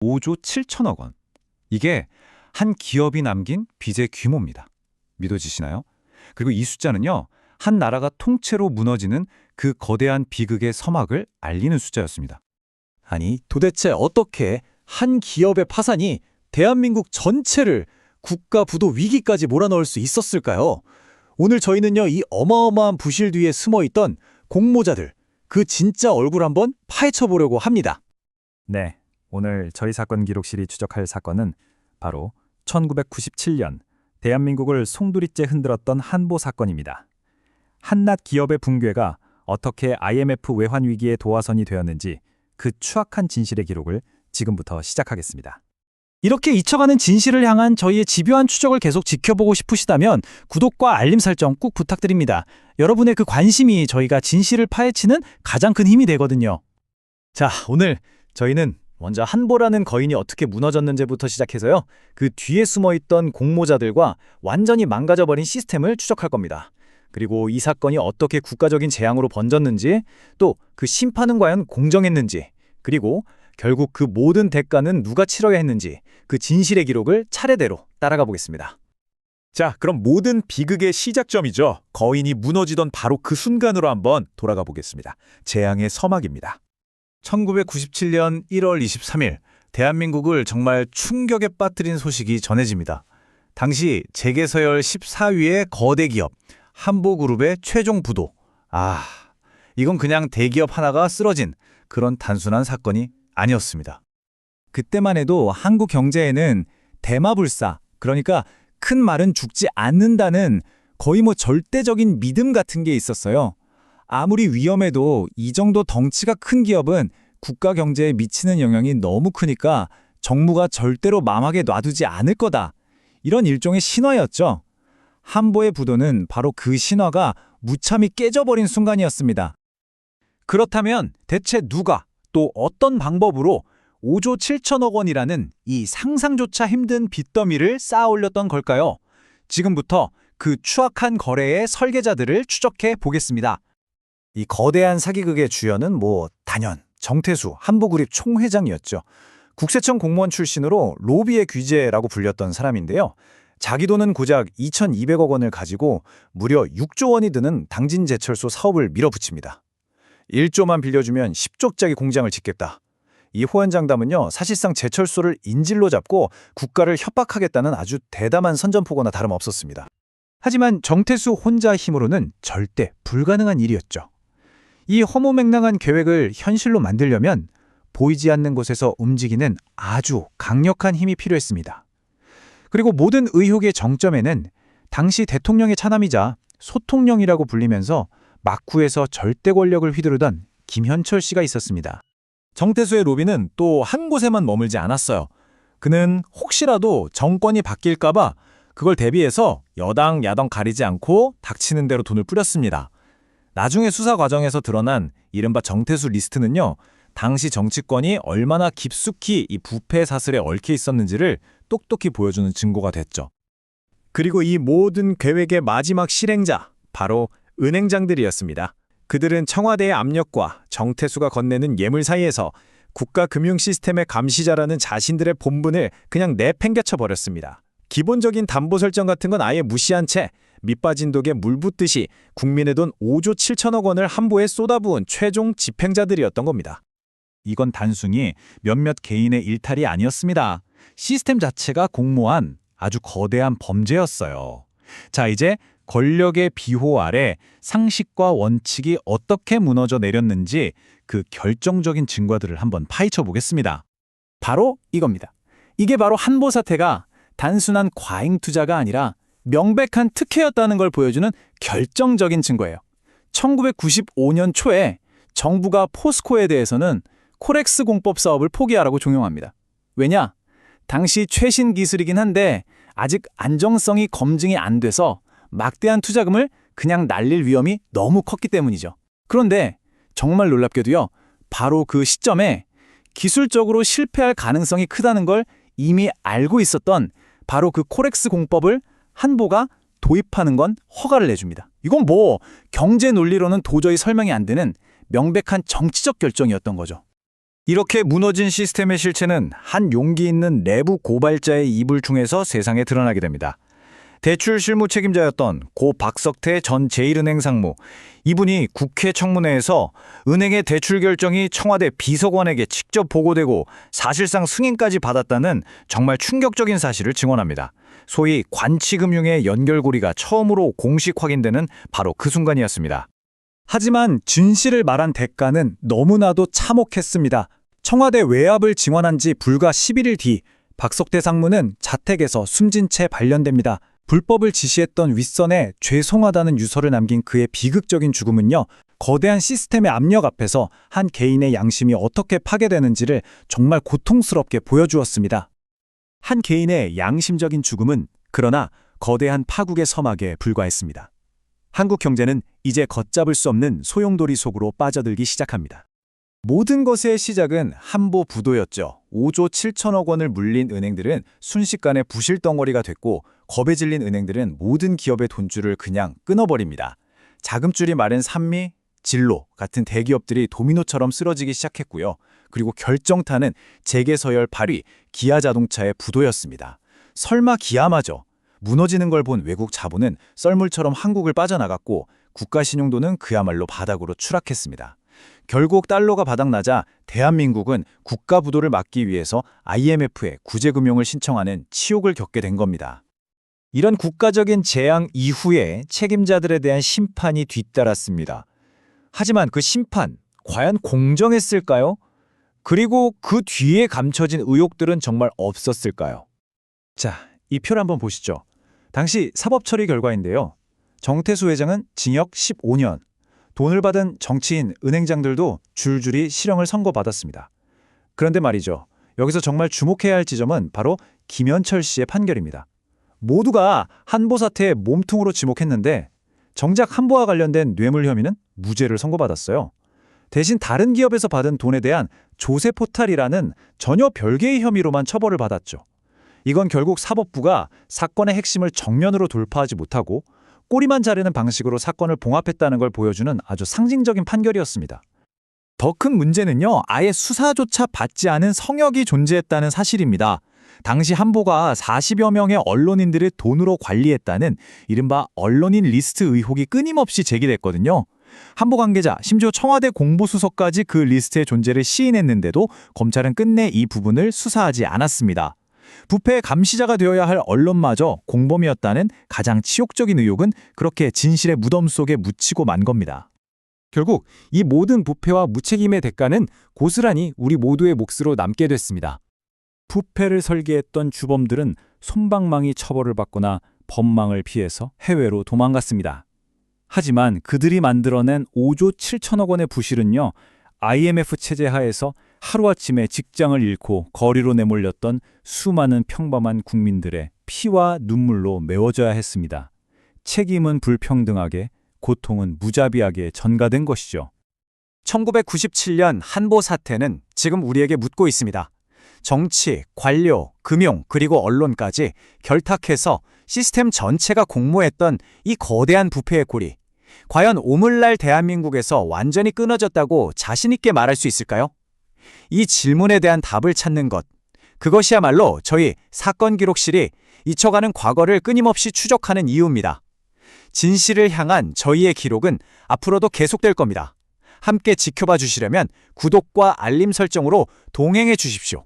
5조 7천억 원. 이게 한 기업이 남긴 빚의 규모입니다. 믿어지시나요? 그리고 이 숫자는요, 한 나라가 통째로 무너지는 그 거대한 비극의 서막을 알리는 숫자였습니다. 아니, 도대체 어떻게 한 기업의 파산이 대한민국 전체를 국가 부도 위기까지 몰아넣을 수 있었을까요? 오늘 저희는요, 이 어마어마한 부실 뒤에 숨어있던 공모자들, 그 진짜 얼굴 한번 파헤쳐 보려고 합니다. 네, 오늘 저희 사건 기록실이 추적할 사건은 바로 1997년 대한민국을 송두리째 흔들었던 한보 사건입니다. 한낱 기업의 붕괴가 어떻게 IMF 외환 위기의 도화선이 되었는지 그 추악한 진실의 기록을 지금부터 시작하겠습니다. 이렇게 잊혀가는 진실을 향한 저희의 집요한 추적을 계속 지켜보고 싶으시다면 구독과 알림 설정 꼭 부탁드립니다. 여러분의 그 관심이 저희가 진실을 파헤치는 가장 큰 힘이 되거든요. 자, 오늘 저희는 먼저 한보라는 거인이 어떻게 무너졌는지부터 시작해서요, 그 뒤에 숨어있던 공모자들과 완전히 망가져버린 시스템을 추적할 겁니다. 그리고 이 사건이 어떻게 국가적인 재앙으로 번졌는지, 또 그 심판은 과연 공정했는지, 그리고 결국 그 모든 대가는 누가 치러야 했는지 그 진실의 기록을 차례대로 따라가 보겠습니다. 자, 그럼 모든 비극의 시작점이죠. 거인이 무너지던 바로 그 순간으로 한번 돌아가 보겠습니다. 재앙의 서막입니다. 1997년 1월 23일, 대한민국을 정말 충격에 빠뜨린 소식이 전해집니다. 당시 재계서열 14위의 거대 기업 한보그룹의 최종 부도. 이건 그냥 대기업 하나가 쓰러진 그런 단순한 사건이 아니었습니다. 그때만 해도 한국 경제에는 대마불사, 그러니까 큰 말은 죽지 않는다는 거의 절대적인 믿음 같은 게 있었어요. 아무리 위험해도 이 정도 덩치가 큰 기업은 국가 경제에 미치는 영향이 너무 크니까 정부가 절대로 망하게 놔두지 않을 거다. 이런 일종의 신화였죠. 한보의 부도는 바로 그 신화가 무참히 깨져버린 순간이었습니다. 그렇다면 대체 누가 또 어떤 방법으로 5조 7천억 원이라는 이 상상조차 힘든 빚더미를 쌓아 올렸던 걸까요? 지금부터 그 추악한 거래의 설계자들을 추적해 보겠습니다. 이 거대한 사기극의 주연은 단연 정태수 한보그룹 총회장이었죠. 국세청 공무원 출신으로 로비의 귀재라고 불렸던 사람인데요. 자기 돈은 고작 2,200억 원을 가지고 무려 6조 원이 드는 당진제철소 사업을 밀어붙입니다. 1조만 빌려주면 10조짜리 공장을 짓겠다. 이 호언장담은요, 사실상 제철소를 인질로 잡고 국가를 협박하겠다는 아주 대담한 선전포고나 다름없었습니다. 하지만 정태수 혼자 힘으로는 절대 불가능한 일이었죠. 이 허무맹랑한 계획을 현실로 만들려면 보이지 않는 곳에서 움직이는 아주 강력한 힘이 필요했습니다. 그리고 모든 의혹의 정점에는 당시 대통령의 차남이자 소통령이라고 불리면서 막후에서 절대 권력을 휘두르던 김현철 씨가 있었습니다. 정태수의 로비는 또 한 곳에만 머물지 않았어요. 그는 혹시라도 정권이 바뀔까봐 그걸 대비해서 여당, 야당 가리지 않고 닥치는 대로 돈을 뿌렸습니다. 나중에 수사 과정에서 드러난 이른바 정태수 리스트는요, 당시 정치권이 얼마나 깊숙이 이 부패 사슬에 얽혀 있었는지를 똑똑히 보여주는 증거가 됐죠. 그리고 이 모든 계획의 마지막 실행자, 바로 은행장들이었습니다. 그들은 청와대의 압력과 정태수가 건네는 예물 사이에서 국가 금융 시스템의 감시자라는 자신들의 본분을 그냥 내팽개쳐 버렸습니다. 기본적인 담보 설정 같은 건 아예 무시한 채 밑빠진 독에 물 붓듯이 국민의 돈 5조 7천억 원을 한보에 쏟아부은 최종 집행자들이었던 겁니다. 이건 단순히 몇몇 개인의 일탈이 아니었습니다. 시스템 자체가 공모한 아주 거대한 범죄였어요. 자, 이제 권력의 비호 아래 상식과 원칙이 어떻게 무너져 내렸는지 그 결정적인 증거들을 한번 파헤쳐 보겠습니다. 바로 이겁니다. 이게 바로 한보 사태가 단순한 과잉 투자가 아니라 명백한 특혜였다는 걸 보여주는 결정적인 증거예요. 1995년 초에 정부가 포스코에 대해서는 코렉스 공법 사업을 포기하라고 종용합니다. 왜냐? 당시 최신 기술이긴 한데 아직 안정성이 검증이 안 돼서 막대한 투자금을 그냥 날릴 위험이 너무 컸기 때문이죠. 그런데 정말 놀랍게도요, 바로 그 시점에 기술적으로 실패할 가능성이 크다는 걸 이미 알고 있었던 바로 그 코렉스 공법을 한보가 도입하는 건 허가를 내줍니다. 이건 경제 논리로는 도저히 설명이 안 되는 명백한 정치적 결정이었던 거죠. 이렇게 무너진 시스템의 실체는 한 용기 있는 내부 고발자의 이불 중에서 세상에 드러나게 됩니다. 대출 실무 책임자였던 고 박석태 전 제1은행 상무. 이분이 국회 청문회에서 은행의 대출 결정이 청와대 비서관에게 직접 보고되고 사실상 승인까지 받았다는 정말 충격적인 사실을 증언합니다. 소위 관치금융의 연결고리가 처음으로 공식 확인되는 바로 그 순간이었습니다. 하지만 진실을 말한 대가는 너무나도 참혹했습니다. 청와대 외압을 증언한 지 불과 11일 뒤 박석대 상무는 자택에서 숨진 채 발견됩니다. 불법을 지시했던 윗선에 죄송하다는 유서를 남긴 그의 비극적인 죽음은요, 거대한 시스템의 압력 앞에서 한 개인의 양심이 어떻게 파괴되는지를 정말 고통스럽게 보여주었습니다. 한 개인의 양심적인 죽음은 그러나 거대한 파국의 서막에 불과했습니다. 한국 경제는 이제 걷잡을 수 없는 소용돌이 속으로 빠져들기 시작합니다. 모든 것의 시작은 한보 부도였죠. 5조 7천억 원을 물린 은행들은 순식간에 부실덩어리가 됐고 겁에 질린 은행들은 모든 기업의 돈줄을 그냥 끊어버립니다. 자금줄이 마른 산미, 진로 같은 대기업들이 도미노처럼 쓰러지기 시작했고요. 그리고 결정타는 재계서열 8위 기아자동차의 부도였습니다. 설마 기아마저 무너지는 걸 본 외국 자본은 썰물처럼 한국을 빠져나갔고 국가 신용도는 그야말로 바닥으로 추락했습니다. 결국 달러가 바닥나자 대한민국은 국가 부도를 막기 위해서 IMF에 구제금융을 신청하는 치욕을 겪게 된 겁니다. 이런 국가적인 재앙 이후에 책임자들에 대한 심판이 뒤따랐습니다. 하지만 그 심판, 과연 공정했을까요? 그리고 그 뒤에 감춰진 의혹들은 정말 없었을까요? 자, 이 표를 한번 보시죠. 당시 사법처리 결과인데요. 정태수 회장은 징역 15년, 돈을 받은 정치인, 은행장들도 줄줄이 실형을 선고받았습니다. 그런데 말이죠. 여기서 정말 주목해야 할 지점은 바로 김현철 씨의 판결입니다. 모두가 한보 사태에 몸통으로 지목했는데 정작 한보와 관련된 뇌물 혐의는 무죄를 선고받았어요. 대신 다른 기업에서 받은 돈에 대한 조세 포탈이라는 전혀 별개의 혐의로만 처벌을 받았죠. 이건 결국 사법부가 사건의 핵심을 정면으로 돌파하지 못하고 꼬리만 자르는 방식으로 사건을 봉합했다는 걸 보여주는 아주 상징적인 판결이었습니다. 더 큰 문제는요, 아예 수사조차 받지 않은 성역이 존재했다는 사실입니다. 당시 한보가 40여 명의 언론인들을 돈으로 관리했다는 이른바 언론인 리스트 의혹이 끊임없이 제기됐거든요. 한보 관계자, 심지어 청와대 공보수석까지 그 리스트의 존재를 시인했는데도 검찰은 끝내 이 부분을 수사하지 않았습니다. 부패의 감시자가 되어야 할 언론마저 공범이었다는 가장 치욕적인 의혹은 그렇게 진실의 무덤 속에 묻히고 만 겁니다. 결국 이 모든 부패와 무책임의 대가는 고스란히 우리 모두의 몫으로 남게 됐습니다. 부패를 설계했던 주범들은 솜방망이 처벌을 받거나 법망을 피해서 해외로 도망갔습니다. 하지만 그들이 만들어낸 5조 7천억 원의 부실은요, IMF 체제 하에서 하루아침에 직장을 잃고 거리로 내몰렸던 수많은 평범한 국민들의 피와 눈물로 메워져야 했습니다. 책임은 불평등하게, 고통은 무자비하게 전가된 것이죠. 1997년 한보 사태는 지금 우리에게 묻고 있습니다. 정치, 관료, 금융, 그리고 언론까지 결탁해서 시스템 전체가 공모했던 이 거대한 부패의 고리. 과연 오물날 대한민국에서 완전히 끊어졌다고 자신 있게 말할 수 있을까요? 이 질문에 대한 답을 찾는 것. 그것이야말로 저희 사건 기록실이 잊혀가는 과거를 끊임없이 추적하는 이유입니다. 진실을 향한 저희의 기록은 앞으로도 계속될 겁니다. 함께 지켜봐 주시려면 구독과 알림 설정으로 동행해 주십시오.